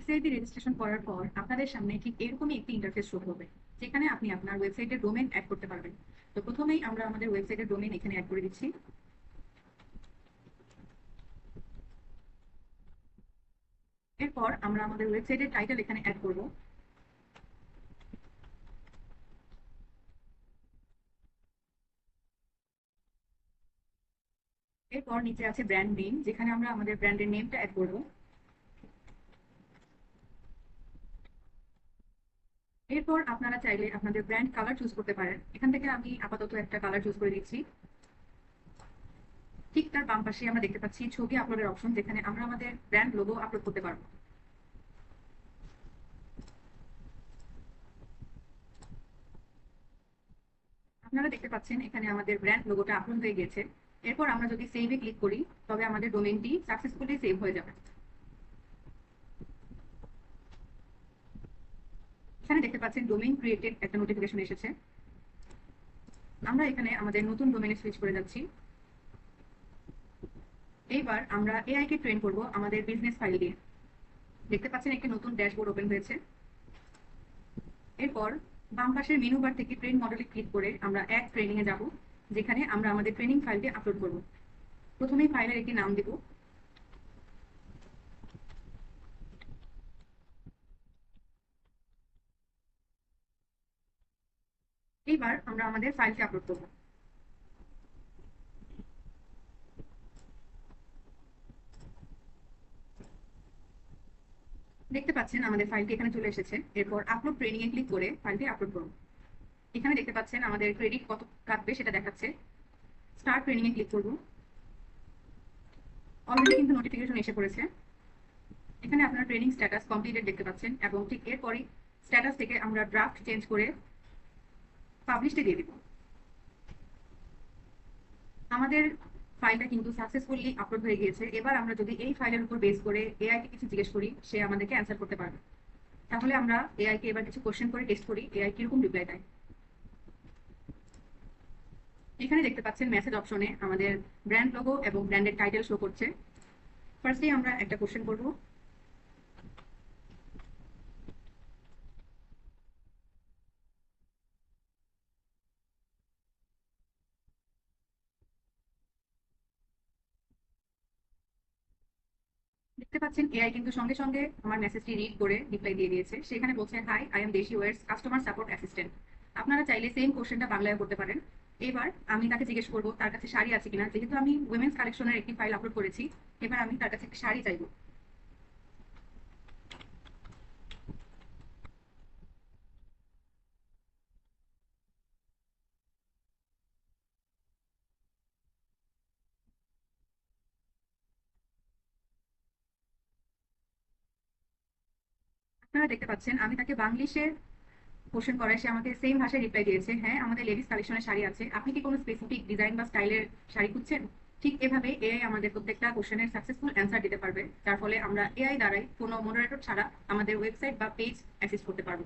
ওয়েবসাইটে রেজিস্ট্রেশন করার পর আপনাদের সামনে ঠিক এরকমই একটি ইন্টারফেস শো হবে, যেখানে আপনি আপনার ওয়েবসাইটের ডোমেন অ্যাড করতে পারবেন। তো প্রথমেই আমরা আমাদের ওয়েবসাইটের ডোমেন এখানে অ্যাড করে দিচ্ছি। এরপর আমরা আমাদের ওয়েবসাইটের টাইটেল এখানে অ্যাড করব। এরপর নিচে আছে ব্র্যান্ড নেম, যেখানে আমরা আমাদের ব্র্যান্ডের নেমটা অ্যাড করব। এরপর আপনারা চাইলে আপনাদের ব্র্যান্ড কালার চুজ করতে পারেন। এখান থেকে আমি আপাতত একটা কালার চুজ করে দিচ্ছি। ঠিক তার বাম পাশে আমরা দেখতে পাচ্ছি ছবি আপলোডের অপশন, যেখানে আমরা আমাদের ব্র্যান্ড লোগো আপলোড করতে পারবো। আপনারা দেখতে পাচ্ছেন এখানে আমাদের ব্র্যান্ড লোগোটা আপলোড হয়ে গেছে। এরপর আমরা যদি সেভে ক্লিক করি, তবে আমাদের ডোমেইনটি সাকসেসফুলি সেভ হয়ে যাবে। এখানে দেখতে পাচ্ছেন ডোমেইন ক্রিয়েটেড একটা নোটিফিকেশন এসেছে। আমরা এখানে আমাদের নতুন ডোমেইনে সুইচ করে যাচ্ছি। এইবার আমরা এআই কে ট্রেন করব আমাদের বিজনেস ফাইল দিয়ে। দেখতে পাচ্ছেন একটি নতুন ড্যাশবোর্ড ওপেন হয়েছে। এরপর বাম পাশের মেনু বার থেকে ট্রেন মডেলে ক্লিক করে আমরা অ্যাড ট্রেনিং এ যাব, যেখানে আমরা আমাদের ট্রেনিং ফাইলটি আপলোড করব। প্রথমেই ফাইলের একটি নাম দেব। এইবার আমরা আমাদের ফাইলটি আপলোড করব। দেখতে পাচ্ছেন আমাদের ফাইলটি এখানে চলে এসেছে। এরপর আপলোড ট্রেনিং এ ক্লিক করে ফাইলটি আপলোড করুন। এখানে দেখতে পাচ্ছেন আমাদের ক্রেডিট কত কাটবে সেটা দেখাচ্ছে। স্টার্ট ট্রেনিং এ ক্লিক করব। অলরেডি কিন্তু নোটিফিকেশন এসে পড়েছে। এখানে আপনার ট্রেনিং স্ট্যাটাস কমপ্লিটেড দেখতে পাচ্ছেন, এবং ঠিক এরপরই স্ট্যাটাস থেকে আমরা ড্রাফট চেঞ্জ করে পাবলিশে দিয়ে দিব। আমাদের ফাইলটা কিন্তু সাকসেসফুলি আপলোড হয়ে গিয়েছে। এবার আমরা যদি এই ফাইলের উপর বেস করে এআই কে কিছু জিজ্ঞেস করি, সে আমাদেরকে অ্যান্সার করতে পারবে। তাহলে আমরা এআই কে এবার কিছু কোশ্চেন করে টেস্ট করি এআই কিরকম রিপ্লাই দেয়। এখানে দেখতে পাচ্ছেন মেসেজ অপশনে আমাদের ব্র্যান্ড লোগো এবং ব্র্যান্ডের টাইটেল শো করছে। ফার্স্টে আমরা একটা কোশ্চেন করব। দেখতে পাচ্ছেন এআই কিন্তু সঙ্গে সঙ্গে আমার মেসেজটি রিড করে রিপ্লাই দিয়ে দিয়েছে। সেখানে বলছে, হাই, আই এম দেশি ওয়ার্স কাস্টমার সাপোর্ট অ্যাসিস্ট্যান্ট। আপনারা চাইলে সেম কোশ্চেনটা বাংলায় করতে পারেন। এবার আমি তাকে জিজ্ঞেস করবো তার কাছে শাড়ি আছে কিনা, যেহেতু আমি উইমেন্স কালেকশনের একটি ফাইল আপলোড করেছি। এবার আমি তার কাছে একটা শাড়ি চাইবো। আপনারা দেখতে পাচ্ছেন আমি তাকে বাংলিশে কোশ্চেন করায় সে আমাকে সেম ভাষায় রিপ্লাই দিয়েছে, হ্যাঁ, আমাদের লেডিস কালেকশনের শাড়ি আছে, আপনি কি কোনো স্পেসিফিক ডিজাইন বা স্টাইলের শাড়ি খুঁজছেন। ঠিক এভাবে এআই আমাদের প্রত্যেকটা কোশ্চেনের সাকসেসফুল অ্যান্সার দিতে পারবে, যার ফলে আমরা এআই দ্বারাই কোনো মডারেটর ছাড়া আমাদের ওয়েবসাইট বা পেজ অ্যাক্সেস করতে পারবো।